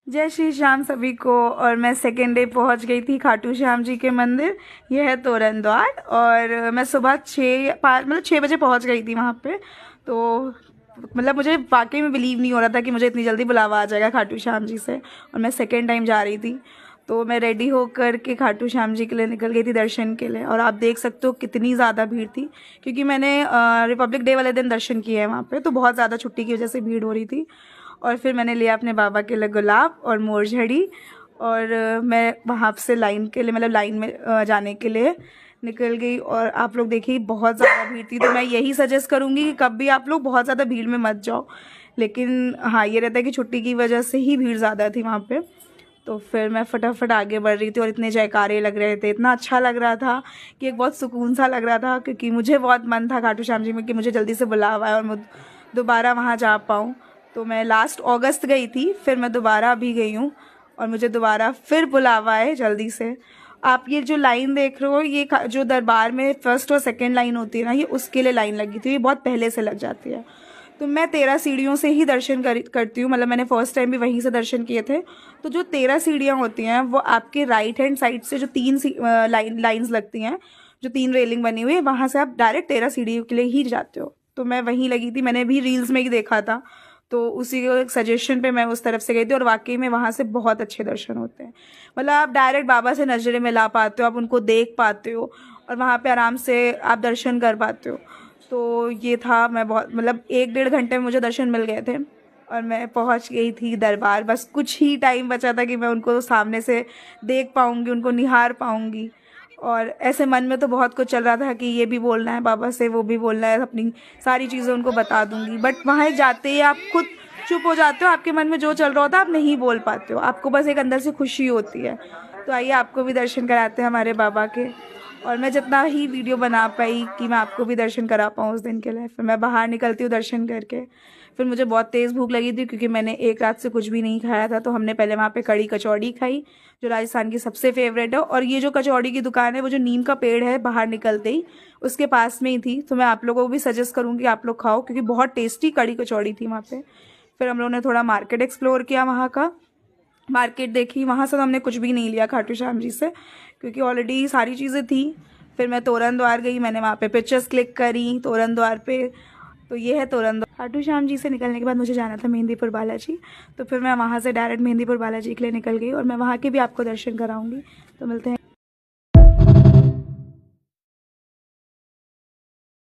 जय श्री श्याम सभी को। और मैं सेकेंड डे पहुंच गई थी खाटू श्याम जी के मंदिर। यह है तोरण द्वार। और मैं सुबह 6 बजे पहुंच गई थी वहां पे। तो मुझे वाकई में बिलीव नहीं हो रहा था कि मुझे इतनी जल्दी बुलावा आ जाएगा खाटू श्याम जी से। और मैं सेकेंड टाइम जा रही थी, तो मैं रेडी होकर के खाटू श्याम जी के लिए निकल गई थी दर्शन के लिए। और आप देख सकते हो कितनी ज़्यादा भीड़ थी, क्योंकि मैंने रिपब्लिक डे वाले दिन दर्शन किए हैं वहाँ पे, तो बहुत ज़्यादा छुट्टी की वजह से भीड़ हो रही थी। और फिर मैंने लिया अपने बाबा के लिए गुलाब और मोरझड़ी। और मैं वहाँ से लाइन के लिए लाइन में जाने के लिए निकल गई। और आप लोग देखिए बहुत ज़्यादा भीड़ थी, तो मैं यही सजेस्ट करूँगी कि कभी आप लोग बहुत ज़्यादा भीड़ में मत जाओ। लेकिन हाँ, ये रहता है कि छुट्टी की वजह से ही भीड़ ज़्यादा थी वहाँ पे। तो फिर मैं फटाफट आगे बढ़ रही थी और इतने जयकारे लग रहे थे, इतना अच्छा लग रहा था कि एक बहुत सुकून सा लग रहा था, क्योंकि मुझे बहुत मन था खाटू श्याम जी में कि मुझे जल्दी से बुलावा आए और मैं दोबारा वहाँ जा पाऊँ। तो मैं लास्ट अगस्त गई थी, फिर मैं दोबारा अभी गई हूँ और मुझे दोबारा फिर बुलावा है जल्दी से। आप ये जो लाइन देख रहे हो, ये जो दरबार में फर्स्ट और सेकंड लाइन होती है ना, ये उसके लिए लाइन लगी थी, ये बहुत पहले से लग जाती है। तो मैं 13 सीढ़ियों से ही दर्शन करती हूँ। मैंने फर्स्ट टाइम भी वहीं से दर्शन किए थे। तो जो 13 सीढ़ियाँ होती हैं वो आपके राइट हैंड साइड से जो 3 लाइन्स लगती हैं, जो 3 रेलिंग बनी हुई है, वहाँ से आप डायरेक्ट 13 सीढ़ियों के लिए ही जाते हो। तो मैं वहीं लगी थी, मैंने भी रील्स में ही देखा था, तो उसी के सजेशन पे मैं उस तरफ से गई थी। और वाकई में वहाँ से बहुत अच्छे दर्शन होते हैं। आप डायरेक्ट बाबा से नज़रें मिला पाते हो, आप उनको देख पाते हो और वहाँ पे आराम से आप दर्शन कर पाते हो। तो ये था, मैं बहुत 1-1.5 घंटे में मुझे दर्शन मिल गए थे और मैं पहुँच गई थी दरबार। बस कुछ ही टाइम बचा था कि मैं उनको सामने से देख पाऊँगी, उनको निहार पाऊँगी। और ऐसे मन में तो बहुत कुछ चल रहा था कि ये भी बोलना है बाबा से, वो भी बोलना है, अपनी सारी चीज़ें उनको बता दूंगी। बट वहाँ जाते ही आप खुद चुप हो जाते हो, आपके मन में जो चल रहा होता है आप नहीं बोल पाते हो, आपको बस एक अंदर से खुशी होती है। तो आइए आपको भी दर्शन कराते हैं हमारे बाबा के। और मैं जितना ही वीडियो बना पाई कि मैं आपको भी दर्शन करा पाऊँ उस दिन के लिए। फिर मैं बाहर निकलती हूँ दर्शन करके। फिर मुझे बहुत तेज़ भूख लगी थी, क्योंकि मैंने एक रात से कुछ भी नहीं खाया था। तो हमने पहले वहाँ पे कड़ी कचौड़ी खाई, जो राजस्थान की सबसे फेवरेट है। और ये जो कचौड़ी की दुकान है, वो जो नीम का पेड़ है बाहर निकलते ही उसके पास में ही थी। तो मैं आप लोगों को भी सजेस्ट करूँगी आप लोग खाओ, क्योंकि बहुत टेस्टी कड़ी कचौड़ी थी वहाँ पे। फिर हम लोगों ने थोड़ा मार्केट एक्सप्लोर किया, वहाँ का मार्केट देखी। वहाँ से तो हमने कुछ भी नहीं लिया खाटू श्याम जी से, क्योंकि ऑलरेडी सारी चीज़ें थी। फिर मैं तोरण द्वार गई, मैंने वहाँ पे पिक्चर्स क्लिक करी तोरण द्वार पे। तो ये है तोरण द्वार। खाटू श्याम जी से निकलने के बाद मुझे जाना था मेहंदीपुर बालाजी। तो फिर मैं वहाँ से डायरेक्ट मेहंदीपुर बालाजी के लिए निकल गई और मैं वहाँ के भी आपको दर्शन कराऊंगी। तो मिलते हैं।